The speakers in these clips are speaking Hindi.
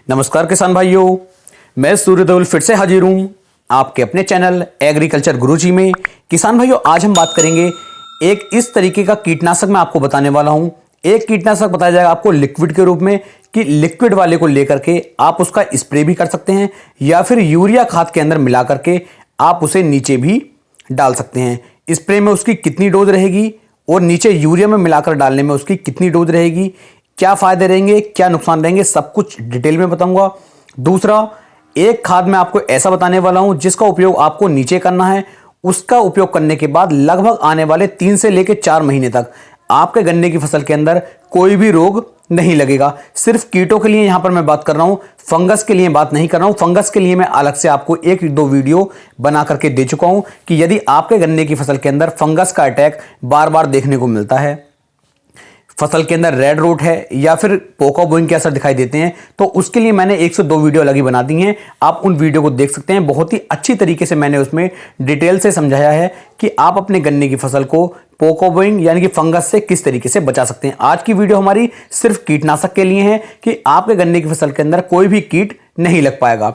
नमस्कार किसान भाइयों, मैं सूर्यदेवल फिर से हाजिर हूं आपके अपने चैनल एग्रीकल्चर गुरुजी में। किसान भाइयों, आज हम बात करेंगे एक इस तरीके का कीटनाशक मैं आपको बताने वाला हूं। एक कीटनाशक बताया जाएगा आपको लिक्विड के रूप में कि लिक्विड वाले को लेकर के आप उसका स्प्रे भी कर सकते हैं या फिर यूरिया खाद के अंदर मिला करके आप उसे नीचे भी डाल सकते हैं। स्प्रे में उसकी कितनी डोज रहेगी और नीचे यूरिया में मिलाकर डालने में उसकी कितनी डोज रहेगी, क्या फायदे रहेंगे, क्या नुकसान रहेंगे, सब कुछ डिटेल में बताऊंगा। दूसरा, एक खाद मैं आपको ऐसा बताने वाला हूं जिसका उपयोग आपको नीचे करना है। उसका उपयोग करने के बाद लगभग आने वाले 3 से लेकर 4 महीने तक आपके गन्ने की फसल के अंदर कोई भी रोग नहीं लगेगा। सिर्फ कीटों के लिए यहां पर मैं बात कर रहा हूं, फंगस के लिए बात नहीं कर रहा हूं। फंगस के लिए मैं अलग से आपको 1-2 वीडियो बना करके दे चुका हूं कि यदि आपके गन्ने की फसल के अंदर फंगस का अटैक बार बार देखने को मिलता है, फसल के अंदर रेड रूट है या फिर पोका बोइंग के असर दिखाई देते हैं, तो उसके लिए मैंने 1 से 2 वीडियो अलग ही बना दी हैं। आप उन वीडियो को देख सकते हैं। बहुत ही अच्छी तरीके से मैंने उसमें डिटेल से समझाया है कि आप अपने गन्ने की फसल को पोका बोइंग यानी कि फंगस से किस तरीके से बचा सकते हैं। आज की वीडियो हमारी सिर्फ कीटनाशक के लिए है कि आपके गन्ने की फसल के अंदर कोई भी कीट नहीं लग पाएगा।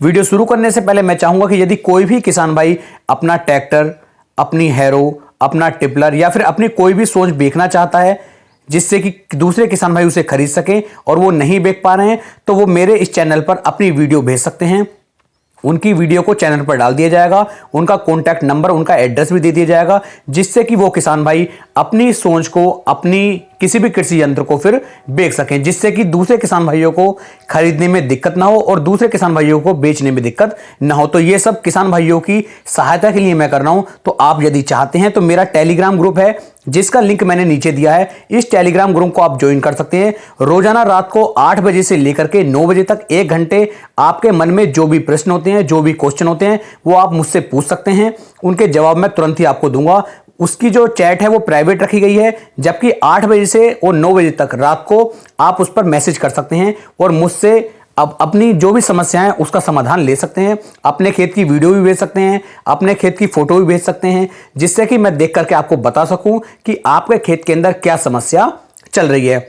वीडियो शुरू करने से पहले मैं चाहूंगा कि यदि कोई भी किसान भाई अपना ट्रैक्टर, अपनी हैरो, अपना टिपलर या फिर अपनी कोई भी सोच बेचना चाहता है जिससे कि दूसरे किसान भाई उसे खरीद सकें और वो नहीं बेच पा रहे हैं, तो वो मेरे इस चैनल पर अपनी वीडियो भेज सकते हैं। उनकी वीडियो को चैनल पर डाल दिया जाएगा, उनका कॉन्टैक्ट नंबर, उनका एड्रेस भी दे दिया जाएगा, जिससे कि वो किसान भाई अपनी सोच को, अपनी किसी भी कृषि यंत्र को फिर बेच सकें, जिससे कि दूसरे किसान भाइयों को खरीदने में दिक्कत ना हो और दूसरे किसान भाइयों को बेचने में दिक्कत ना हो। तो ये सब किसान भाइयों की सहायता के लिए मैं कर रहा हूं। तो आप यदि चाहते हैं तो मेरा टेलीग्राम ग्रुप है जिसका लिंक मैंने नीचे दिया है। इस टेलीग्राम ग्रुप को आप ज्वाइन कर सकते हैं। रोजाना रात को 8 बजे से लेकर के 9 बजे तक 1 घंटे आपके मन में जो भी प्रश्न होते हैं, जो भी क्वेश्चन होते हैं, वो आप मुझसे पूछ सकते हैं। उनके जवाब मैं तुरंत ही आपको दूंगा। उसकी जो चैट है वो प्राइवेट रखी गई है, जबकि 8 बजे से और 9 बजे तक रात को आप उस पर मैसेज कर सकते हैं और मुझसे अब अपनी जो भी समस्या है उसका समाधान ले सकते हैं। अपने खेत की वीडियो भी भेज सकते हैं, अपने खेत की फोटो भी भेज सकते हैं, जिससे कि मैं देख करके आपको बता सकूं कि आपके खेत के अंदर क्या समस्या चल रही है।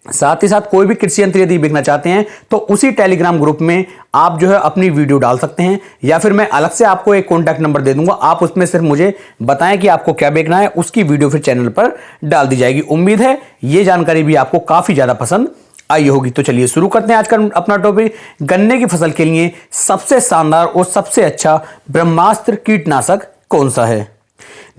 साथ ही साथ कोई भी कृषि यंत्र यदि बेचना चाहते हैं तो उसी टेलीग्राम ग्रुप में आप जो है अपनी वीडियो डाल सकते हैं, या फिर मैं अलग से आपको एक कॉन्टैक्ट नंबर दे दूंगा। आप उसमें सिर्फ मुझे बताएं कि आपको क्या बेचना है, उसकी वीडियो फिर चैनल पर डाल दी जाएगी। उम्मीद है ये जानकारी भी आपको काफी ज्यादा पसंद आई होगी। तो चलिए शुरू करते हैं आज का अपना टॉपिक। गन्ने की फसल के लिए सबसे शानदार और सबसे अच्छा ब्रह्मास्त्र कीटनाशक कौन सा है?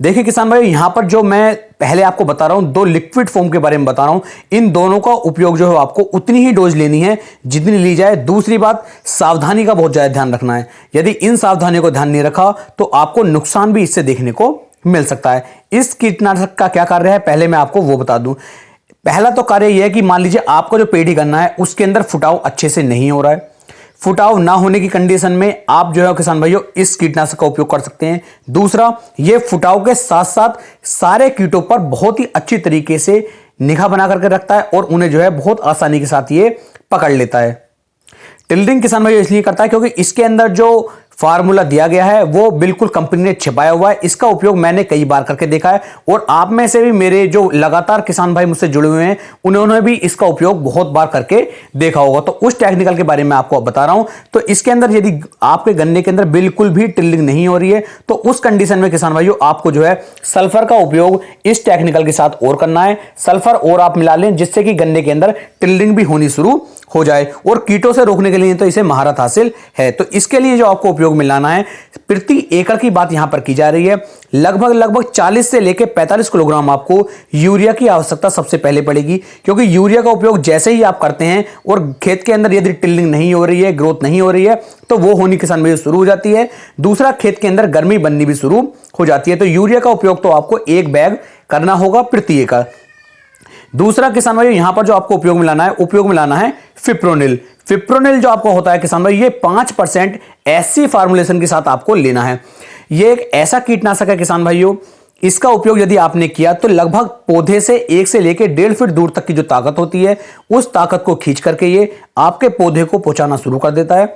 देखिए किसान भाई, यहां पर जो मैं पहले आपको बता रहा हूं, 2 लिक्विड फॉर्म के बारे में बता रहा हूं। इन दोनों का उपयोग जो है आपको उतनी ही डोज लेनी है जितनी ली जाए। दूसरी बात, सावधानी का बहुत ज्यादा ध्यान रखना है। यदि इन सावधानियों को ध्यान नहीं रखा तो आपको नुकसान भी इससे देखने को मिल सकता है। इस कीटनाशक का क्या कार्य है पहले मैं आपको वो बता दूं। पहला तो कार्य यह है कि मान लीजिए आपका जो पेड़ी गन्ना है उसके अंदर फुटाव अच्छे से नहीं हो रहा है। फुटाव ना होने की कंडीशन में आप जो है किसान भाइयों इस कीटनाशक का उपयोग कर सकते हैं। दूसरा, ये फुटाव के साथ साथ सारे कीटों पर बहुत ही अच्छी तरीके से निगाह बना करके रखता है और उन्हें जो है बहुत आसानी के साथ ये पकड़ लेता है। टिल्डिंग किसान भाइयों इसलिए करता है क्योंकि इसके अंदर जो फार्मूला दिया गया है वो बिल्कुल कंपनी ने छिपाया हुआ है। इसका उपयोग मैंने कई बार करके देखा है और आप में से भी मेरे जो लगातार किसान भाई मुझसे जुड़े हुए हैं उन्होंने भी इसका उपयोग बहुत बार करके देखा होगा। तो उस टेक्निकल के बारे में आपको बता रहा हूं। तो इसके अंदर यदि आपके गन्ने के अंदर बिल्कुल भी टिल्डिंग नहीं हो रही है तो उस कंडीशन में किसान भाइयों आपको जो है सल्फर का उपयोग इस टेक्निकल के साथ और करना है। सल्फर और आप मिला लें जिससे कि गन्ने के अंदर टिल्डिंग भी होनी शुरू हो जाए, और कीटों से रोकने के लिए तो इसे महारत हासिल है। तो इसके लिए जो आपको उपयोग मिलाना है, प्रति एकड़ की बात यहां पर की जा रही है, लगभग 40 से लेकर 45 किलोग्राम आपको यूरिया की आवश्यकता सबसे पहले पड़ेगी। क्योंकि यूरिया का उपयोग जैसे ही आप करते हैं और खेत के अंदर यदि टिल्डिंग नहीं हो रही है, ग्रोथ नहीं हो रही है, तो वो होनी किसान भाई शुरू हो जाती है। दूसरा, खेत के अंदर गर्मी बननी भी शुरू हो जाती है। तो यूरिया का उपयोग तो आपको 1 बैग करना होगा प्रति एकड़। दूसरा किसान भाई यहां पर जो आपको उपयोग मिलाना है फिप्रोनिल। फिप्रोनिल जो आपको होता है किसान भाई, ये 5% ऐसी फार्मूलेशन के साथ आपको लेना है। ये एक ऐसा कीटनाशक है किसान भाइयों, इसका उपयोग यदि आपने किया तो लगभग पौधे से 1 से लेकर 1.5 फीट दूर तक की जो ताकत होती है उस ताकत को खींच करके ये आपके पौधे को पहुंचाना शुरू कर देता है।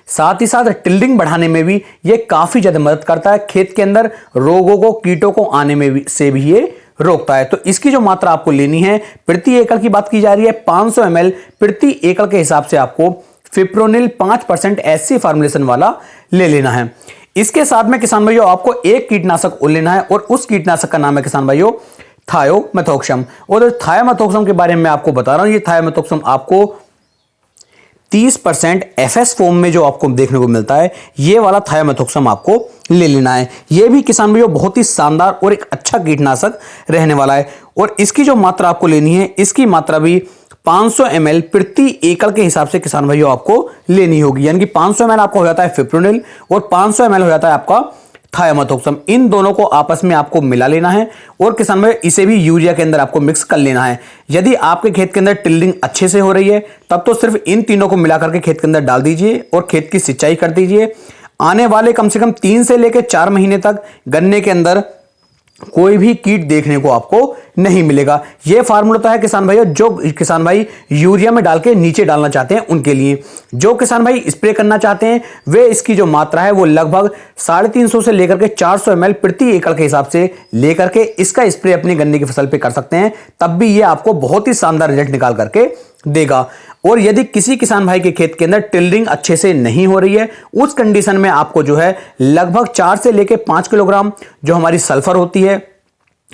साथ ही साथ टिल्डिंग बढ़ाने में भी ये काफी ज्यादा मदद करता है। खेत के अंदर रोगों को, कीटों को आने में से भी ये रोकता है। तो इसकी जो मात्रा आपको लेनी है प्रति एकड़ की बात की जा रही है 500 ml प्रति एकड़ के हिसाब से आपको फिप्रोनिल 5% SC फॉर्मुलेशन वाला ले लेना है। इसके साथ में किसान भाइयों आपको एक कीटनाशक और लेना है और उस कीटनाशक का नाम है किसान भाइयों थायोमेथोक्सम। और थायोमेथोक्सम के बारे में आपको बता रहा हूं, ये थायोमेथोक्सम आपको 30% FS फॉर्म में जो आपको देखने को मिलता है, ये वाला थायोमेथोक्सम आपको ले लेना है। ये भी किसान भाइयों बहुत ही शानदार और एक अच्छा कीटनाशक रहने वाला है। और इसकी जो मात्रा आपको लेनी है, इसकी मात्रा भी 500 ml प्रति एकड़ के हिसाब से किसान भाइयों आपको लेनी होगी। यानी कि 500 ml आपको हो जाता है फिप्रोनिल और 500 ml हो जाता है आपका थायोमेथोक्सम। इन दोनों को आपस में आपको मिला लेना है और किसान भाई इसे भी यूरिया के अंदर आपको मिक्स कर लेना है। यदि आपके खेत के अंदर टिल्डिंग अच्छे से हो रही है तब तो सिर्फ इन तीनों को मिलाकर के खेत के अंदर डाल दीजिए और खेत की सिंचाई कर दीजिए। आने वाले कम से कम 3 से लेकर 4 महीने तक गन्ने के अंदर कोई भी कीट देखने को आपको नहीं मिलेगा। यह फार्मूला तो है किसान भाई, जो किसान भाई यूरिया में डाल के नीचे डालना चाहते हैं उनके लिए। जो किसान भाई स्प्रे करना चाहते हैं वे इसकी जो मात्रा है वो लगभग 350 से लेकर के 400 ml प्रति एकड़ के हिसाब से लेकर के इसका स्प्रे अपनी गन्ने की फसल पे कर सकते हैं। तब भी यह आपको बहुत ही शानदार रिजल्ट निकाल करके देगा। और यदि किसी किसान भाई के खेत के अंदर टिल्डिंग अच्छे से नहीं हो रही है, उस कंडीशन में आपको जो है लगभग 4 से लेकर 5 किलोग्राम जो हमारी सल्फर होती है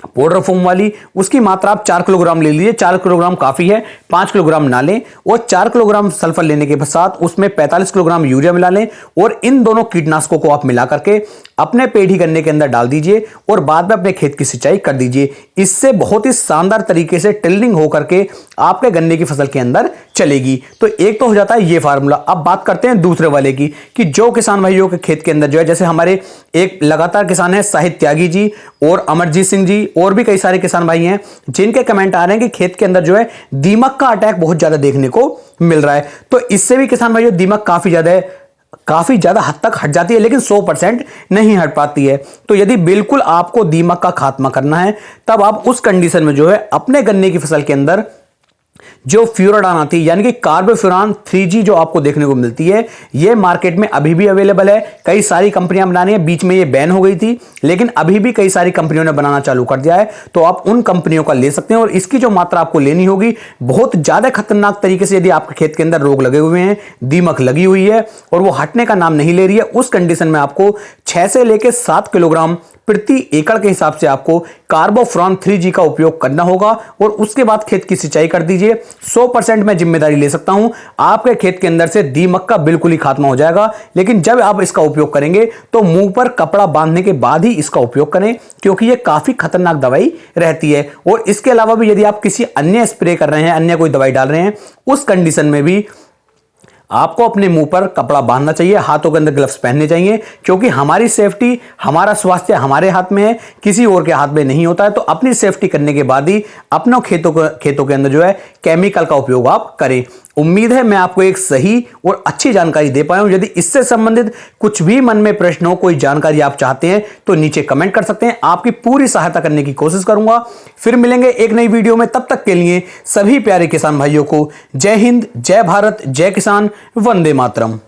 पाउडर फॉर्म वाली, उसकी मात्रा आप 4 किलोग्राम ले लीजिए। 4 किलोग्राम काफी है, 5 किलोग्राम ना लें। और 4 किलोग्राम सल्फर लेने के साथ उसमें 45 किलोग्राम यूरिया मिला लें और इन दोनों कीटनाशकों को आप मिला करके अपने पेड़ ही गन्ने के अंदर डाल दीजिए और बाद में अपने खेत की सिंचाई कर दीजिए। इससे बहुत ही शानदार तरीके से टिल्डिंग होकर के आपके गन्ने की फसल के अंदर चलेगी। तो एक तो हो जाता है ये फार्मूला। अब बात करते हैं दूसरे वाले की, कि जो किसान भाइयों के खेत के अंदर जो है, जैसे हमारे एक लगातार किसान है साहित्य त्यागी जी और अमरजीत सिंह जी और भी कई सारे किसान भाई हैं जिनके कमेंट आ रहे हैं कि खेत के अंदर जो है दीमक का अटैक बहुत ज्यादा देखने को मिल रहा है। तो इससे भी किसान भाइयों दीमक काफी ज्यादा हद तक हट जाती है, लेकिन 100% नहीं हट पाती है। तो यदि बिल्कुल आपको दीमक का खात्मा करना है तब आप उस कंडीशन में जो है अपने गन्ने की फसल के अंदर जो फ्यूराडान आती है यानी कि कार्बोफ्यूरान 3G जो आपको देखने को मिलती है, ये मार्केट में अभी भी अवेलेबल है। कई सारी कंपनियां बना रही हैं, बीच में ये बैन हो गई थी लेकिन अभी भी कई सारी कंपनियों ने बनाना चालू कर दिया है। तो आप उन कंपनियों का ले सकते हैं और इसकी जो मात्रा आपको लेनी होगी बहुत ज्यादा खतरनाक तरीके से, यदि आपके खेत के अंदर रोग लगे हुए हैं, दीमक लगी हुई है और वो हटने का नाम नहीं ले रही है, उस कंडीशन में आपको 6 से लेकर 7 किलोग्राम प्रति एकड़ के हिसाब से आपको कार्बोफ्यूरान 3G का उपयोग करना होगा और उसके बाद खेत की सिंचाई कर दीजिए। 100% मैं जिम्मेदारी ले सकता हूं, आपके खेत के अंदर से दीमक का बिल्कुल ही खात्मा हो जाएगा। लेकिन जब आप इसका उपयोग करेंगे तो मुंह पर कपड़ा बांधने के बाद ही इसका उपयोग करें, क्योंकि यह काफी खतरनाक दवाई रहती है। और इसके अलावा भी यदि आप किसी अन्य स्प्रे कर रहे हैं, अन्य कोई दवाई डाल रहे हैं, उस कंडीशन में भी आपको अपने मुंह पर कपड़ा बांधना चाहिए, हाथों के अंदर ग्लव्स पहनने चाहिए, क्योंकि हमारी सेफ्टी, हमारा स्वास्थ्य हमारे हाथ में है, किसी और के हाथ में नहीं होता है। तो अपनी सेफ्टी करने के बाद ही अपनों खेतों के अंदर जो है केमिकल का उपयोग आप करें। उम्मीद है मैं आपको एक सही और अच्छी जानकारी दे पाया हूं। यदि इससे संबंधित कुछ भी मन में प्रश्न हो, कोई जानकारी आप चाहते हैं तो नीचे कमेंट कर सकते हैं, आपकी पूरी सहायता करने की कोशिश करूंगा। फिर मिलेंगे एक नई वीडियो में, तब तक के लिए सभी प्यारे किसान भाइयों को जय हिंद, जय भारत, जय किसान, वंदे मातरम।